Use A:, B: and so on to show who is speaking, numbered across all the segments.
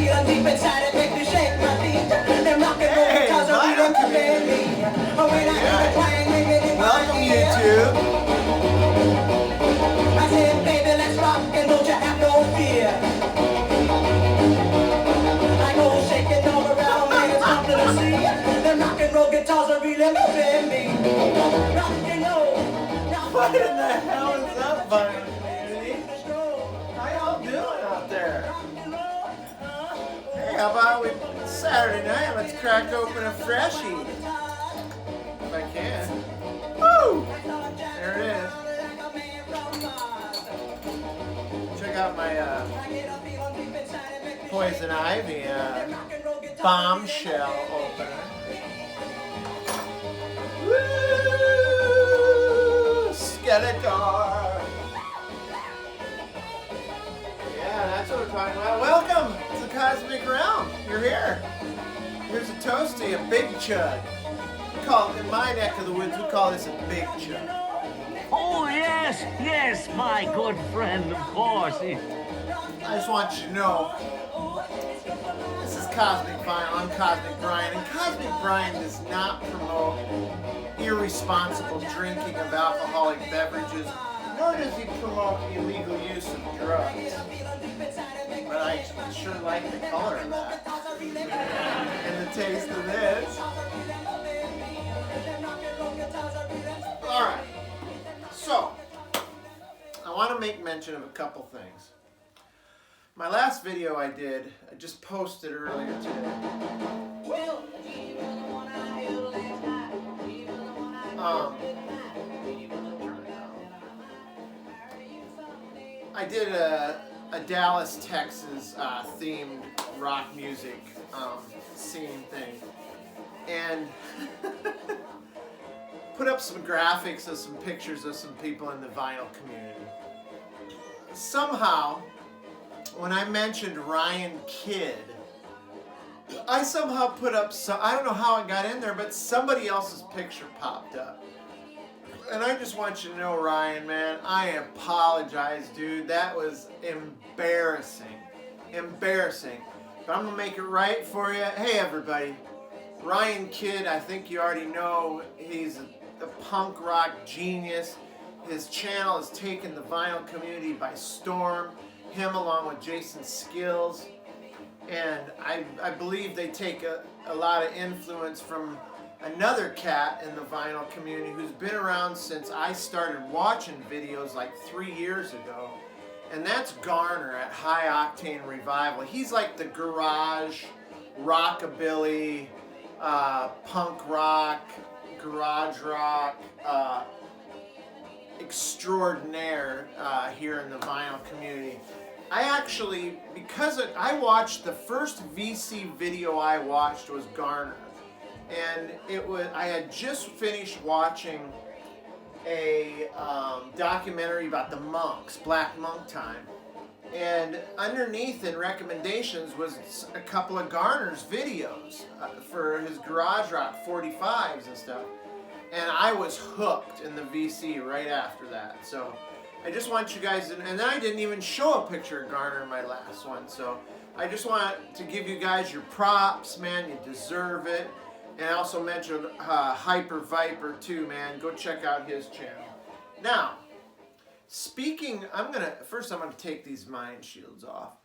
A: feel deep inside, it makes me shake my feet. Them rock and roll guitars are really killing me. When I hear the twang,
B: welcome YouTube.
A: I said, baby, let's rock and don't you have no fear. I go shaking all around and it's something to see. Them rock and roll guitars are really moving me. Rock and roll.
B: What in the hell is up, vinyl community? How y'all doing out there? Hey, how about Saturday night? Let's crack open a freshie. If I can. Woo! There it is. Check out my Poison Ivy bombshell opener. Woo! Skeletor! Yeah, that's what we're talking about. Welcome to the Cosmic Realm. You're here. Here's a toast to you, a big chug. We call it, in my neck of the woods, we call this a big chug.
C: Oh, yes, yes, my good friend, of course.
B: I just want you to know, this is Cosmic Vinyl. I'm Cosmic Brian, and Cosmic Brian does not promote irresponsible drinking of alcoholic beverages, nor does he promote illegal use of drugs. But I sure like the color of that, and the taste of this. All right, so I want to make mention of a couple things. My last video I just posted earlier today. I did a Dallas, Texas themed rock music scene thing, and put up some graphics of some pictures of some people in the vinyl community. Somehow, when I mentioned Ryan Kidd, I somehow put up I don't know how it got in there, but somebody else's picture popped up. And I just want you to know, Ryan, man, I apologize, dude. That was embarrassing. Embarrassing. But I'm going to make it right for you. Hey, everybody. Ryan Kidd, I think you already know, he's a punk rock genius. His channel has taken the vinyl community by storm. Him along with Jason Skills. And I believe they take a lot of influence from another cat in the vinyl community who's been around since I started watching videos like 3 years ago. And that's Garner at High Octane Revival. He's like the garage, rockabilly, punk rock, garage rock, extraordinaire here in the vinyl community. I actually, I watched the first VC video I watched was Garner. And I had just finished watching a documentary about the monks, Black Monk Time. And underneath in recommendations was a couple of Garner's videos for his garage rock 45s and stuff. And I was hooked in the VC right after that. So I just want you guys, and then I didn't even show a picture of Garner in my last one. So I just want to give you guys your props, man. You deserve it. And I also mentioned Hyper Viper too, man. Go check out his channel. Now, first I'm gonna take these mind shields off.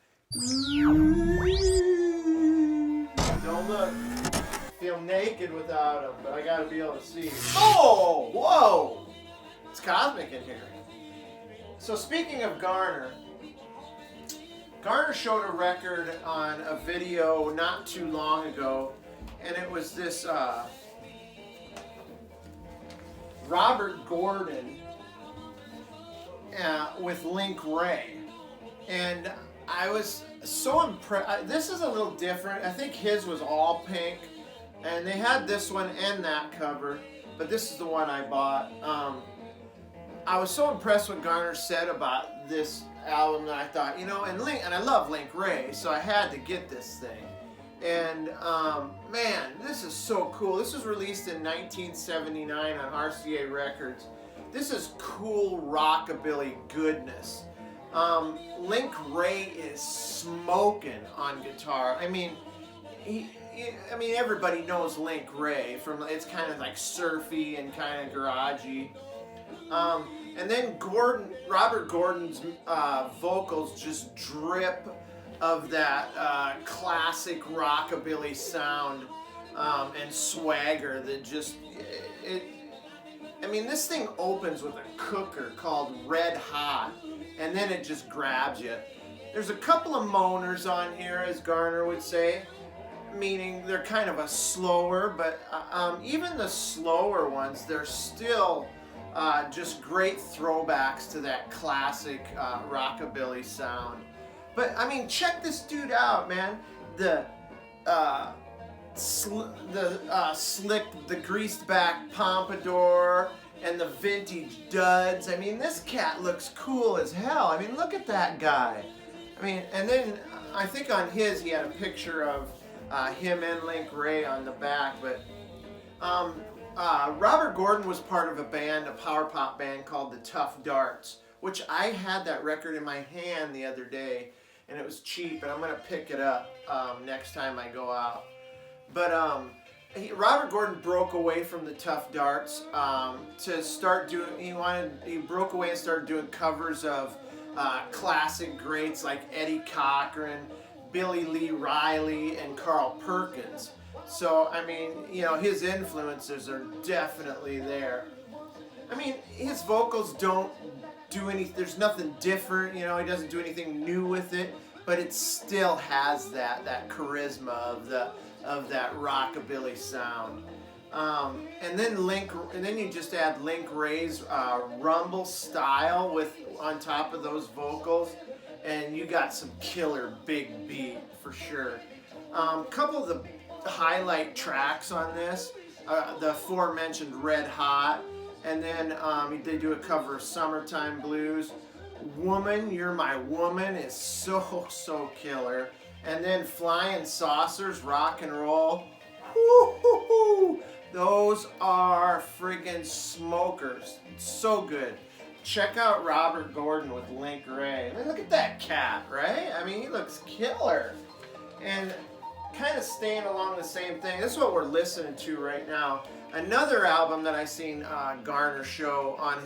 B: Don't look. Feel naked without them, but I gotta be able to see. Oh, whoa! It's cosmic in here. So speaking of Garner, Garner showed a record on a video not too long ago, and it was this Robert Gordon with Link Ray, and I was so impressed. This is a little different. I think his was all pink, and they had this one and that cover, but this is the one I bought. I was so impressed what Garner said about this album that I thought, and I love Link Ray, so I had to get this thing. And man, this is so cool. This was released in 1979 on RCA Records. This is cool rockabilly goodness. Link Ray is smoking on guitar. I mean, everybody knows Link Ray from, it's kind of like surfy and kind of garagey. And then Robert Gordon's vocals just drip of that classic rockabilly sound and swagger that just, this thing opens with a cooker called Red Hot, and then it just grabs you. There's a couple of moaners on here, as Garner would say, meaning they're kind of a slower, but even the slower ones, they're still just great throwbacks to that classic rockabilly sound. But check this dude out, man. The greased back pompadour and the vintage duds. This cat looks cool as hell. Look at that guy. And then I think on his he had a picture of him and Link Ray on the back. But Robert Gordon was part of a power pop band called the Tough Darts, which I had that record in my hand the other day, and it was cheap, and I'm gonna pick it up next time I go out. But Robert Gordon broke away from the Tough Darts to start doing. He broke away and started doing covers of classic greats like Eddie Cochran, Billy Lee Riley, and Carl Perkins. So his influences are definitely there. His vocals don't do anything. There's nothing different. He doesn't do anything new with it, but it still has that charisma of that rockabilly sound. And then you just add Link Ray's rumble style on top of those vocals, and you got some killer big beat for sure. Couple of the highlight tracks on this, the aforementioned Red Hot, and then they do a cover of Summertime Blues. Woman, You're My Woman is so killer. And then Flying Saucers, Rock and Roll. Woo-hoo-hoo. Those are friggin' smokers. So good. Check out Robert Gordon with Link Ray. Look at that cat, right? He looks killer. And kind of staying along the same thing, this is what we're listening to right now. Another album that I seen Garner show on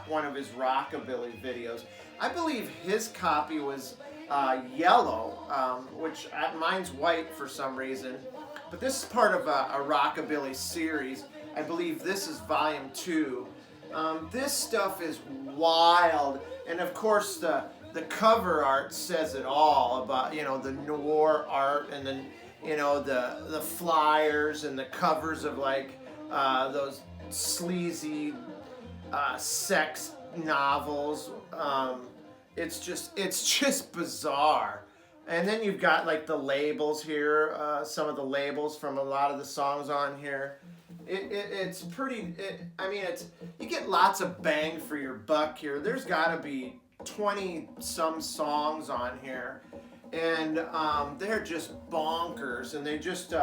B: one of his rockabilly videos. I believe his copy was yellow, which mine's white for some reason. But this is part of a rockabilly series. I believe this is volume 2. This stuff is wild, and of course the cover art says it all about the noir art, and then the flyers and the covers of like those sleazy sex novels. It's just bizarre. And then you've got like the labels here, some of the labels from a lot of the songs on here. It's pretty. You get lots of bang for your buck here. There's got to be 20 some songs on here, and they're just bonkers. And they just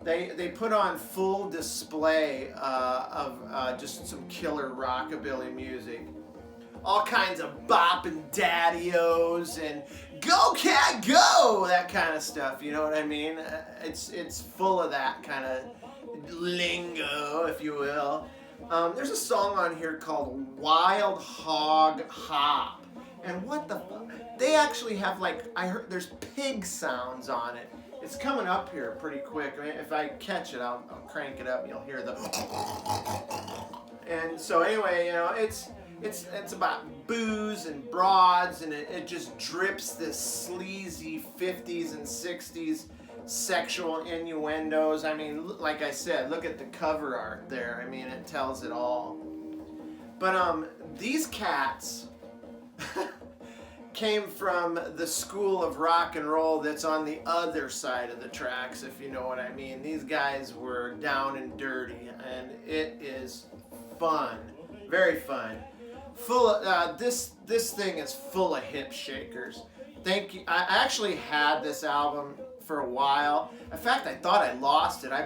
B: they put on full display of just some killer rockabilly music. All kinds of bopping daddy-os and go cat go, that kind of stuff, you know what I mean? It's full of that kind of lingo, if you will. There's a song on here called Wild Hog Hop, and what the fuck? They actually have I heard there's pig sounds on it. It's coming up here pretty quick. If I catch it, I'll crank it up and you'll hear the. And so anyway, it's about booze and broads, and it just drips this sleazy 50s and 60s sexual innuendos. Like I said, look at the cover art there. It tells it all. But these cats came from the school of rock and roll that's on the other side of the tracks, if you know what I mean. These guys were down and dirty, and it is fun, very fun. Full of, this thing is full of hip shakers. Thank you. I actually had this album for a while. In fact, I thought I lost it. I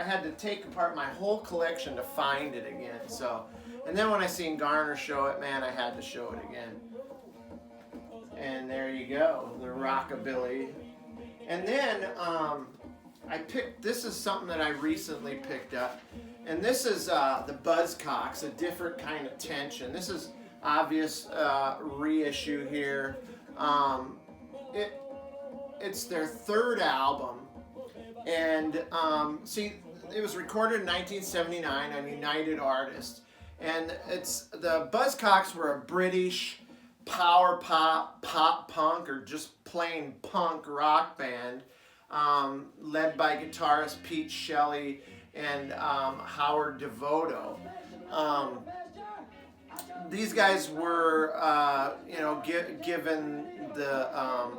B: had to take apart my whole collection to find it again. So, and then when I seen Garner show it, man, I had to show it again. And there you go, the Rockabilly. And then this is something that I recently picked up. And this is the Buzzcocks, a different kind of tension. This is obvious reissue here. It's their third album. And see, it was recorded in 1979 on United Artists. And the Buzzcocks were a British power pop punk, or just plain punk rock band, led by guitarist Pete Shelley and Howard Devoto. These guys were, given the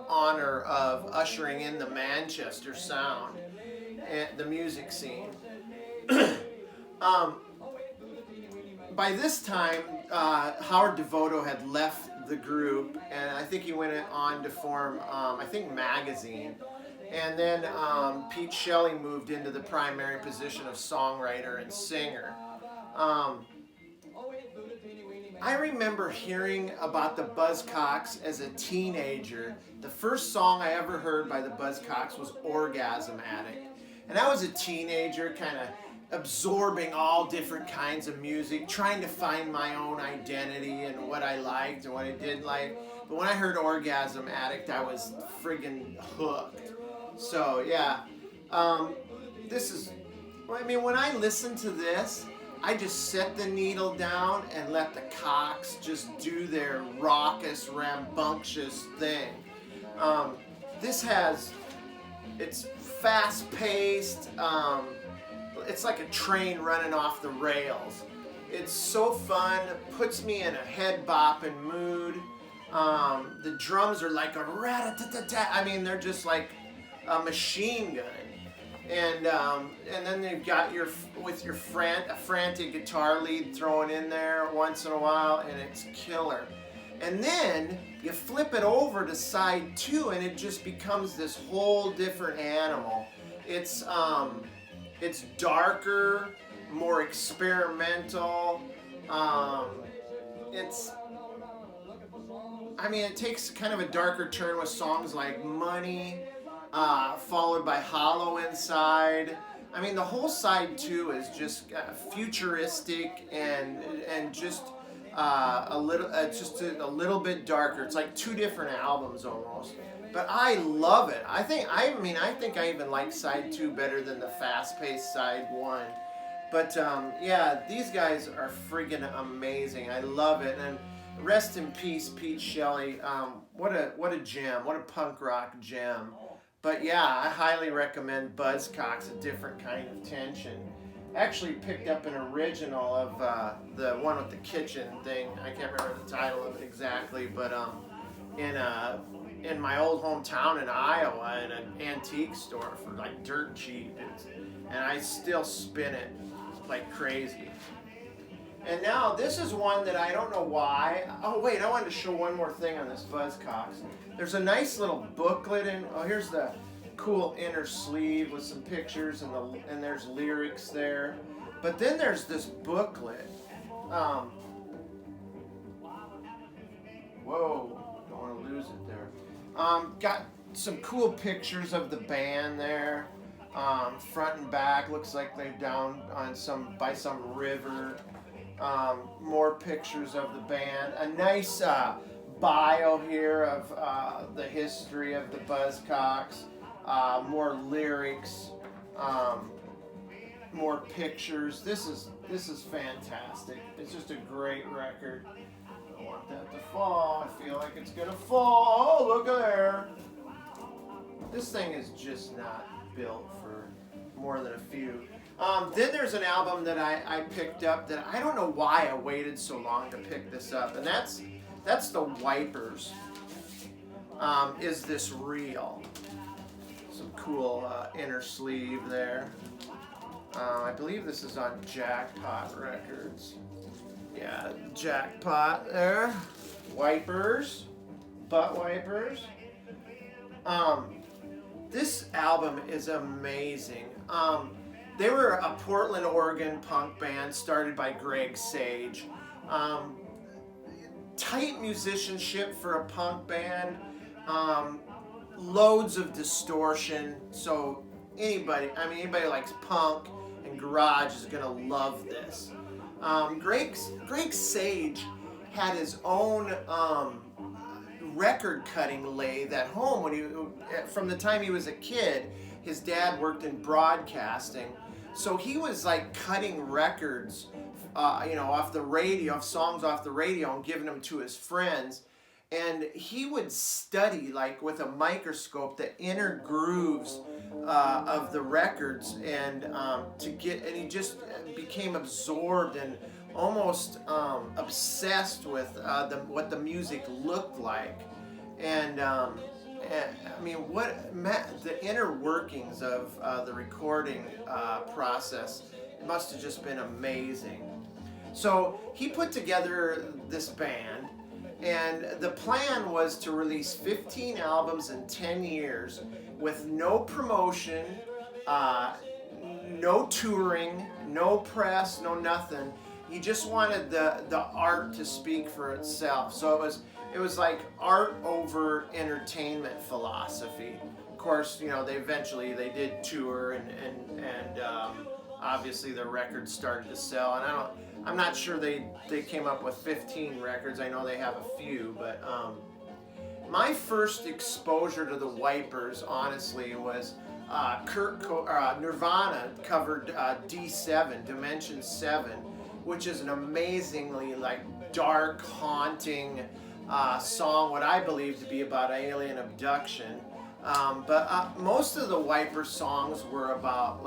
B: honor of ushering in the Manchester sound and the music scene. By this time, Howard Devoto had left the group, and I think he went on to form, Magazine. And then Pete Shelley moved into the primary position of songwriter and singer. I remember hearing about the Buzzcocks as a teenager. The first song I ever heard by the Buzzcocks was Orgasm Addict. And I was a teenager, kind of absorbing all different kinds of music, trying to find my own identity and what I liked and what I didn't like. But when I heard Orgasm Addict, I was friggin' hooked. So yeah, when I listen to this, I just set the needle down and let the cocks just do their raucous, rambunctious thing. It's fast-paced. It's like a train running off the rails. It's so fun, puts me in a head-bopping mood. The drums are like a rat-a-tat-tat-tat. I mean, they're just like a machine gun. And then they've got a frantic guitar lead thrown in there once in a while, and it's killer. And then you flip it over to side 2, and it just becomes this whole different animal. It's darker, more experimental. It takes kind of a darker turn with songs like Money, followed by Hollow Inside. I mean, the whole side 2 is just futuristic and just a little bit darker. It's like 2 different albums almost. But I love it. I think I even like side 2 better than the fast-paced side 1. But these guys are friggin' amazing. I love it. And rest in peace, Pete Shelley. What a gem. What a punk rock gem. But yeah, I highly recommend Buzzcocks, a different kind of tension. Actually picked up an original of the one with the kitchen thing. I can't remember the title of it exactly, but in my old hometown in Iowa, in an antique store for like dirt cheap, and I still spin it like crazy. And now this is one that I don't know why. Oh wait, I wanted to show one more thing on this Buzzcocks. There's a nice little booklet, and here's the cool inner sleeve with some pictures, and there's lyrics there. But then there's this booklet. Whoa, don't want to lose it there. Got some cool pictures of the band there, front and back. Looks like they're down on by some river. More pictures of the band. A nice bio here of the history of the Buzzcocks. More lyrics. More pictures. This is fantastic. It's just a great record. I don't want that to fall. I feel like it's gonna fall. Oh, look at there. This thing is just not built for more than a few. Then there's an album that I picked up that I don't know why I waited so long to pick this up, and that's the Wipers. Is This Real? Some cool inner sleeve there. I believe this is on Jackpot Records. Yeah, Jackpot there. Wipers. Butt Wipers. This album is amazing. They were a Portland, Oregon punk band started by Greg Sage. tight musicianship for a punk band. Loads of distortion. So anybody who likes punk and garage is gonna love this. Greg Sage had his own record cutting lathe at home from the time he was a kid. His dad worked in broadcasting, so he was like cutting records, off the radio, off songs off the radio, and giving them to his friends. And he would study, like with a microscope, the inner grooves of the records, and he just became absorbed and almost obsessed with what the music looked like. And the inner workings of the recording process must have just been amazing. So he put together this band, and the plan was to release 15 albums in 10 years with no promotion, no touring, no press, no nothing. He just wanted the art to speak for itself. So it was like art over entertainment philosophy. Of course, they did tour, and obviously the records started to sell. And I'm not sure they came up with 15 records. I know they have a few, but my first exposure to the Wipers, honestly, was Nirvana covered D7, Dimension 7, which is an amazingly dark, haunting song, what I believe to be about alien abduction. But most of the Wipers songs were about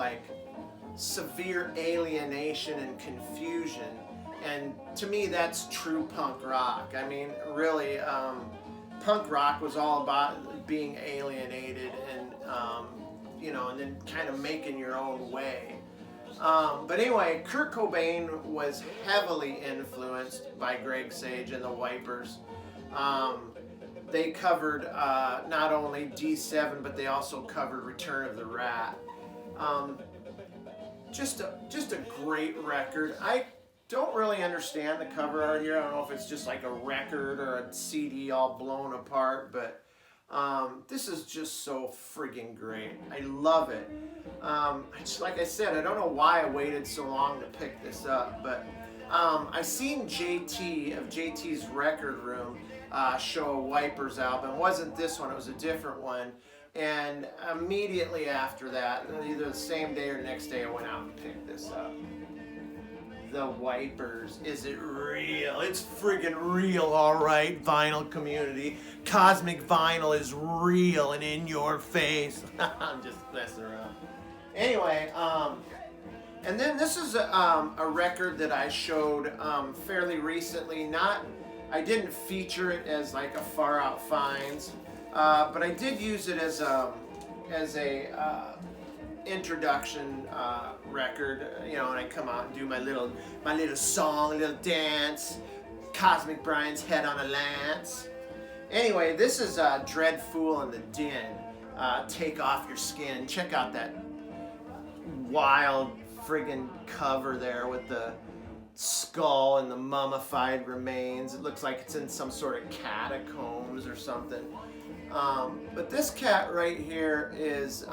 B: severe alienation and confusion, and to me that's true punk rock. I mean, really, punk rock was all about being alienated and and then kind of making your own way. But anyway, Kurt Cobain was heavily influenced by Greg Sage and the Wipers. They covered not only D7, but they also covered Return of the Rat. Just a great record. I don't really understand the cover art here. I don't know if it's just like a record or a CD all blown apart, but this is just so friggin' great. I love it. Like I said, I don't know why I waited so long to pick this up, but I seen JT of JT's Record Room show a Wipers album. It wasn't this one, it was a different one. And immediately after that, either the same day or next day, I went out and picked this up. The Wipers. Is it real? It's friggin' real, alright, vinyl community. Cosmic vinyl is real and in your face. I'm just messing around. Anyway, and then this is a record that I showed fairly recently. I didn't feature it as like a Far Out Finds, but I did use it as a introduction record, and I come out and do my little song, a little dance, Cosmic Brian's Head on a Lance. Anyway, this is Dread Fool and the Din, Take Off Your Skin. Check out that wild friggin' cover there with the skull and the mummified remains. It looks like it's in some sort of catacombs or something. But this cat right here is,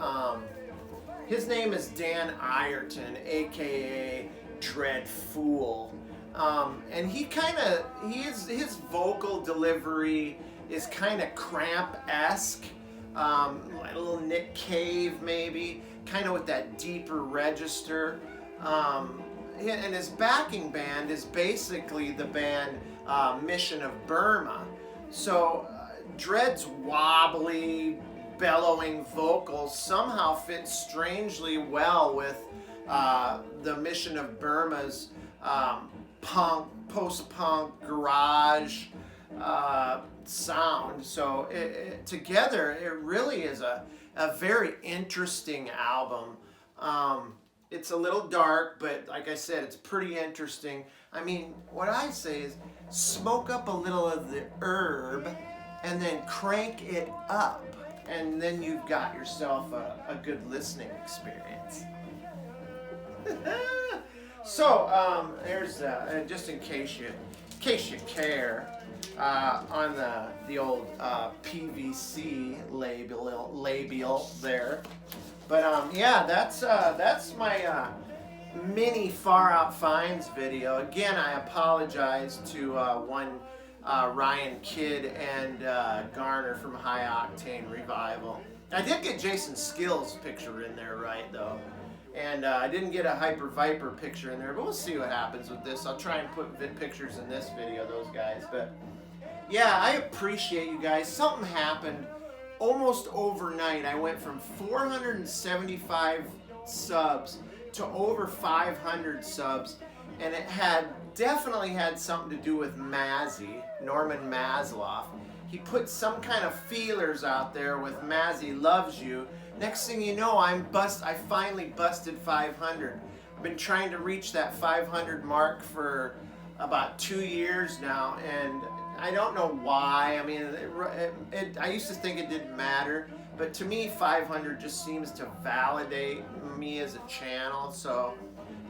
B: his name is Dan Ireton, aka Dread Fool. And his vocal delivery is kind of Cramp-esque, like a little Nick Cave maybe, kind of with that deeper register. And his backing band is basically the band Mission of Burma. So Dread's wobbly, bellowing vocals somehow fit strangely well with the Mission of Burma's punk, post-punk, garage sound. So together, it really is a very interesting album. It's a little dark, but like I said, it's pretty interesting. I mean, what I say is smoke up a little of the herb and then crank it up, and then you've got yourself a good listening experience. So, there's just in case case you care, on the old PVC label there. But yeah, that's my mini Far Out Finds video. Again, I apologize to one Ryan Kidd and Garner from High Octane Revival. I did get Jason Skill's picture in there right though. And I didn't get a Hyper Viper picture in there, but we'll see what happens with this. I'll try and put pictures in this video, those guys. But yeah, I appreciate you guys. Something happened almost overnight. I went from 475 subs to over 500 subs, and it definitely had something to do with Mazzy, Norman Maslow. He put some kind of feelers out there with Mazzy Loves You. Next thing you know, I finally busted 500. I've been trying to reach that 500 mark for about 2 years now, and I don't know why. I mean, I used to think it didn't matter, but to me 500 just seems to validate me as a channel. So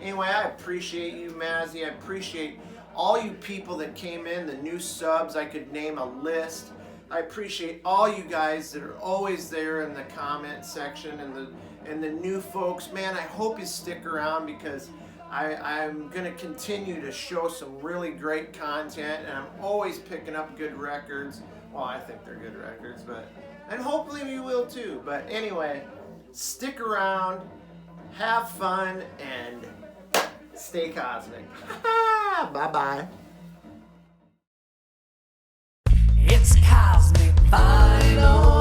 B: anyway, I appreciate you, Mazzy. I appreciate all you people that came in, the new subs. I could name a list. I appreciate all you guys that are always there in the comment section, and the new folks. Man, I hope you stick around, because I'm going to continue to show some really great content, and I'm always picking up good records. Well, I think they're good records, and hopefully you will too. But anyway, stick around, have fun, and stay cosmic. Bye-bye.
A: It's cosmic vinyl.